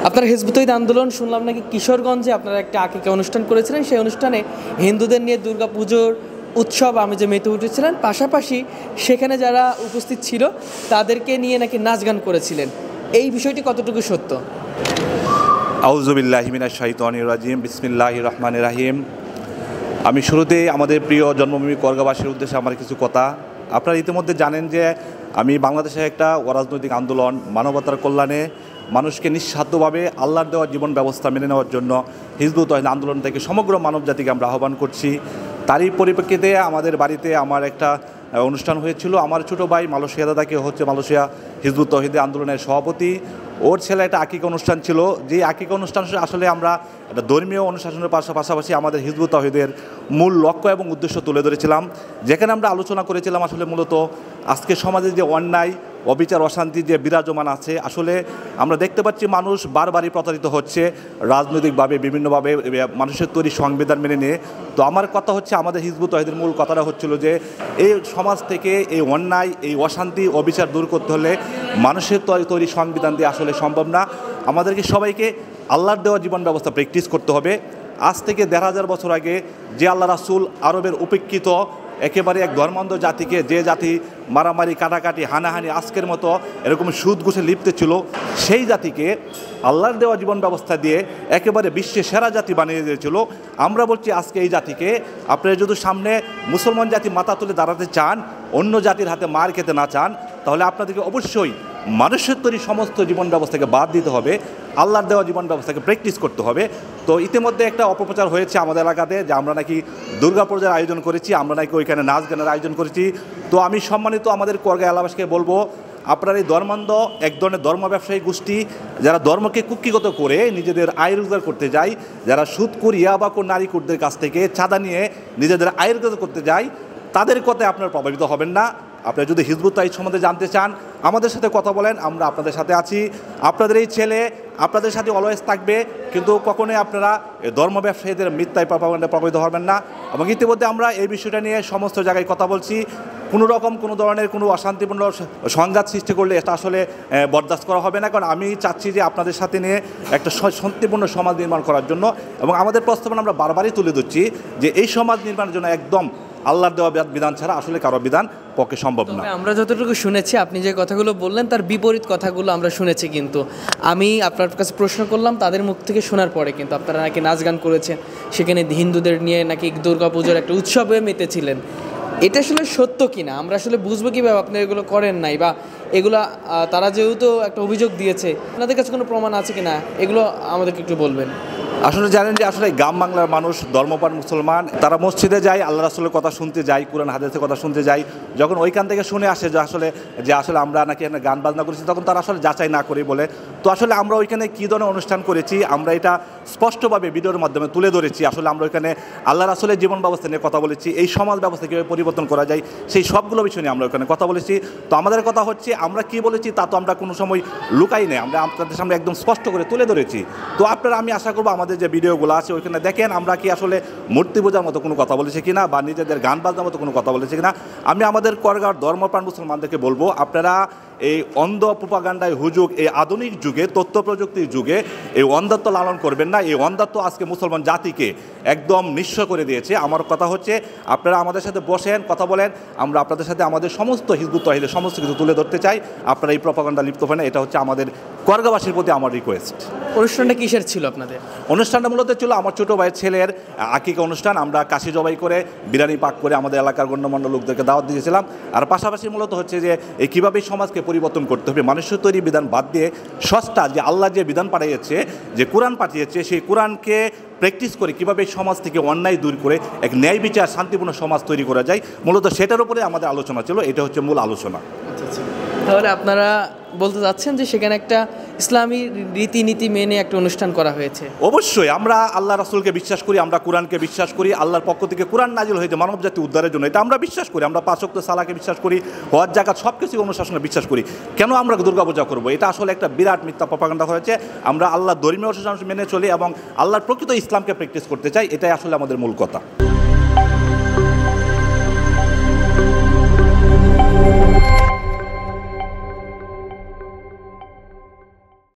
আপনার হিজবুত তৌহিদ আন্দোলন শুনলাম নাকি কিশোরগঞ্জে আপনারা একটা আকিকা অনুষ্ঠান করেছিলেন, সেই অনুষ্ঠানে হিন্দুদের নিয়ে দুর্গাপুজোর উৎসব আমেজে মেতে উঠেছিলেন, পাশাপাশি সেখানে যারা উপস্থিত ছিল তাদেরকে নিয়ে নাকি নাচ গান করেছিলেন। এই বিষয়টি কতটুকু সত্য? আউযুবিল্লাহি মিনাশ শাইতানির রাজিম, বিসমিল্লাহির রহমানির রহিম। আমি শুরুতেই আমাদের প্রিয় জন্মভূমি করগাবাসীর উদ্দেশ্যে আমার কিছু কথা। আপনারা ইতিমধ্যে জানেন যে আমি বাংলাদেশে একটা অরাজনৈতিক আন্দোলন, মানবতার কল্যাণে মানুষকে নিঃস্বার্থভাবে আল্লাহর দেওয়া জীবন ব্যবস্থা মেনে নেওয়ার জন্য হিজবুত তৌহিদ আন্দোলন থেকে সমগ্র মানব জাতিকে আমরা আহ্বান করছি। তারই পরিপ্রেক্ষিতে আমাদের বাড়িতে আমার একটা অনুষ্ঠান হয়েছিল। আমার ছোটো ভাই মালয়েশিয়া দাদাকে মালয়েশিয়া হিজবুত তৌহিদ আন্দোলনের সভাপতি, ওর ছেলে একটা আকিকা অনুষ্ঠান ছিল। যে আকিকা অনুষ্ঠান আসলে আমরা একটা ধর্মীয় অনুশাসনের পাশাপাশি আমাদের হিজবুত তৌহিদের মূল লক্ষ্য এবং উদ্দেশ্য তুলে ধরেছিলাম, যেখানে আমরা আলোচনা করেছিলাম আসলে মূলত আজকে সমাজে যে অন্যায়, অবিচার, অশান্তি যে বিরাজমান আছে, আসলে আমরা দেখতে পাচ্ছি মানুষ বারবারই প্রতারিত হচ্ছে রাজনৈতিকভাবে, বিভিন্নভাবে মানুষের তৈরি সংবিধান মেনে নিয়ে। তো আমার কথা হচ্ছে, আমাদের হিজবুত তৌহিদের মূল কথাটা হচ্ছিল যে এই সমাজ থেকে এই অন্যায়, এই অশান্তি, অবিচার দূর করতে হলে মানুষের তৈরি সংবিধান দিয়ে আসলে সম্ভব না। আমাদেরকে সবাইকে আল্লাহর দেওয়া জীবন ব্যবস্থা প্র্যাকটিস করতে হবে। আজ থেকে ১,৫০০ বছর আগে যে আল্লাহ রাসূল আরবের উপেক্ষিত একেবারে এক ধর্মান্ধ জাতিকে, যে জাতি মারামারি, কাটাকাটি, হানাহানি, আজকের মতো এরকম সুদ ঘুষে লিপ্ত ছিল, সেই জাতিকে আল্লাহর দেওয়া জীবন ব্যবস্থা দিয়ে একেবারে বিশ্বের সেরা জাতি বানিয়ে দিয়েছিল। আমরা বলছি আজকে এই জাতিকে আপনারা যদি সামনে মুসলমান জাতি মাথা তুলে দাঁড়াতে চান, অন্য জাতির হাতে মার খেতে না চান, তাহলে আপনাদেরকে অবশ্যই মানুষের তৈরি সমস্ত জীবন ব্যবস্থাকে বাদ দিতে হবে, আল্লাহর দেওয়া জীবন ব্যবস্থাকে প্র্যাকটিস করতে হবে। তো ইতিমধ্যে একটা অপপ্রচার হয়েছে আমাদের এলাকাতে যে আমরা নাকি দুর্গাপূজার আয়োজন করেছি, আমরা নাকি ওইখানে নাচ গানের আয়োজন করেছি। তো আমি সম্মানিত আমাদের করগা এলাকাবাসীকে বলবো, আপনার এই ধর্মান্ধ এক ধরনের ধর্ম ব্যবসায়ী গোষ্ঠী, যারা ধর্মকে কুক্ষিগত করে নিজেদের আয় রোজগার করতে যায়, যারা সুদখোর, ইয়াবাখোর নারীকুরদের কাছ থেকে চাঁদা নিয়ে নিজেদের আয় রোজগার করতে যায়, তাদের কথায় আপনারা প্রভাবিত হবেন না। আপনারা যদি হিজবুত তৌহিদ সম্বন্ধে জানতে চান, আমাদের সাথে কথা বলেন, আমরা আপনাদের সাথে আছি। আপনাদের এই ছেলে আপনাদের সাথে অলওয়েজ থাকবে, কিন্তু কখনোই আপনারা ধর্ম ব্যবসায়ীদের মিথ্যায় প্রভাবিত হবেন না। এবং ইতিমধ্যে আমরা এই বিষয়টা নিয়ে সমস্ত জায়গায় কথা বলছি। কোনো রকম কোনো ধরনের কোনো অশান্তিপূর্ণ সংঘাত সৃষ্টি করলে এটা আসলে বরদাস্ত করা হবে না, কারণ আমি চাচ্ছি যে আপনাদের সাথে নিয়ে একটা শান্তিপূর্ণ সমাজ নির্মাণ করার জন্য। এবং আমাদের প্রস্তাবনা আমরা বারবারই তুলে ধরছি যে এই সমাজ নির্মাণের জন্য একদম আল্লাহর দেওয়া বিধান ছাড়া আসলে কারো বিধান পক্ষে সম্ভব না। আমরা যতটুকু শুনেছি, আপনি যে কথাগুলো বললেন তার বিপরীত কথাগুলো আমরা শুনেছি, কিন্তু আমি আপনার কাছে প্রশ্ন করলাম তাদের মুখ থেকে শোনার পরে, কিন্তু আপনারা নাকি নাচ গান করেছেন, সেখানে হিন্দুদের নিয়ে নাকি দুর্গাপুজোর একটা উৎসবে মেতেছিলেন। এটা আসলে সত্য কিনা আমরা আসলে বুঝবো কীভাবে? আপনি এগুলো করেন নাই, বা এগুলো তারা যেহেতু একটা অভিযোগ দিয়েছে, আপনাদের কাছে কোনো প্রমাণ আছে কিনা, এগুলো আমাদেরকে একটু বলবেন। আসলে জানেন যে আসলে গ্রাম বাংলার মানুষ ধর্মপ্রাণ মুসলমান, তারা মসজিদে যায়, আল্লাহ রাসূলের কথা শুনতে যায়, কুরআন হাদিসের কথা শুনতে যায়। যখন ওইখান থেকে শুনে আসে যে আসলে আমরা নাকি গান বাজনা করেছি, তখন তারা আসলে যাচাই না করে বলে। তো আসলে আমরা ওইখানে কী ধরনের অনুষ্ঠান করেছি আমরা এটা স্পষ্টভাবে ভিডিওর মাধ্যমে তুলে ধরেছি। আসলে আমরা ওইখানে আল্লাহ রাসূলের জীবন ব্যবস্থা নিয়ে কথা বলেছি, এই সমাজ ব্যবস্থা কীভাবে পরিবর্তন করা যায় সেই সবগুলো বিষয় নিয়ে আমরা ওইখানে কথা বলেছি। তো আমাদের কথা হচ্ছে, আমরা কী বলেছি তা তো আমরা কোনো সময় লুকাই নেই, আমরা আপনাদের সামনে একদম স্পষ্ট করে তুলে ধরেছি। তো আপনারা, আমি আশা করবো আমাদের যে ভিডিওগুলো আছে ওইখানে দেখেন আমরা কি আসলে মূর্তি পূজার মতো কোনো কথা বলেছি কিনা, বা নিজেদের গান বাজনার মতো কোনো কথা বলেছি কিনা। আমি আমাদের করগাঁর ধর্মপ্রাণ মুসলমানদেরকে বলবো, আপনারা এই অন্ধ প্রোপাগান্ডায় হুজুগ, এই আধুনিক যুগে, তথ্য প্রযুক্তির যুগে এই অন্ধত্ব লালন করবেন না। এই অন্ধত্ব আজকে মুসলমান জাতিকে একদম নিঃস্ব করে দিয়েছে। আমার কথা হচ্ছে, আপনারা আমাদের সাথে বসেন, কথা বলেন, আমরা আপনাদের সাথে আমাদের সমস্ত হিজবুত তৌহিদের সমস্ত কিছু তুলে ধরতে চাই। আপনারা এই প্রোপাগান্ডা লিপ্ত হবেন না, এটা হচ্ছে আমাদের করগাঁবাসীর প্রতি আমার রিকোয়েস্ট। অনুষ্ঠানটা কিসের ছিল আপনাদের? অনুষ্ঠানটা মূলত ছিল আমার ছোটো ভাইয়ের ছেলের আকিকা অনুষ্ঠান। আমরা কাশি জবাই করে, বিরিয়ানি পাক করে আমাদের এলাকার গণ্যমান্য লোকদেরকে দাওয়াত দিয়েছিলাম। আর পাশাপাশি মূলত হচ্ছে যে এই কীভাবে সমাজকে পরিবর্তন করতে হবে, মানুষের তৈরি বিধান বাদ দিয়ে সস্তা যে আল্লাহ যে বিধান পাঠিয়েছে, যে কোরআন পাঠিয়েছে, সেই কোরআনকে প্র্যাকটিস করে কীভাবে সমাজ থেকে অন্যায় দূর করে এক ন্যায় বিচার, শান্তিপূর্ণ সমাজ তৈরি করা যায়, মূলত সেটার উপরে আমাদের আলোচনা ছিল। এটা হচ্ছে মূল আলোচনা। আচ্ছা, তাহলে আপনারা বলতে চাচ্ছেন যে সেখানে একটা ইসলামী রীতিনীতি মেনে একটা অনুষ্ঠান করা হয়েছে? অবশ্যই আমরা আল্লাহ রাসূলকে বিশ্বাস করি, আমরা কোরআনকে বিশ্বাস করি, আল্লাহর পক্ষ থেকে কোরআন নাজিল হয়েছে মানব জাতি উদ্ধারের জন্য, এটা আমরা বিশ্বাস করি। আমরা ৫ ওয়াক্ত সালাকে বিশ্বাস করি, হজ যাকাত সব কিছু অনুশাসনে বিশ্বাস করি। কেন আমরা দুর্গাপূজা করবো? এটা আসলে একটা বিরাট মিথ্যা প্রোপাগান্ডা হয়েছে। আমরা আল্লাহ ধর্মীয় অনুশাসন মেনে চলি এবং আল্লাহর প্রকৃত ইসলামকে প্র্যাকটিস করতে চাই, এটাই আসলে আমাদের মূল কথা।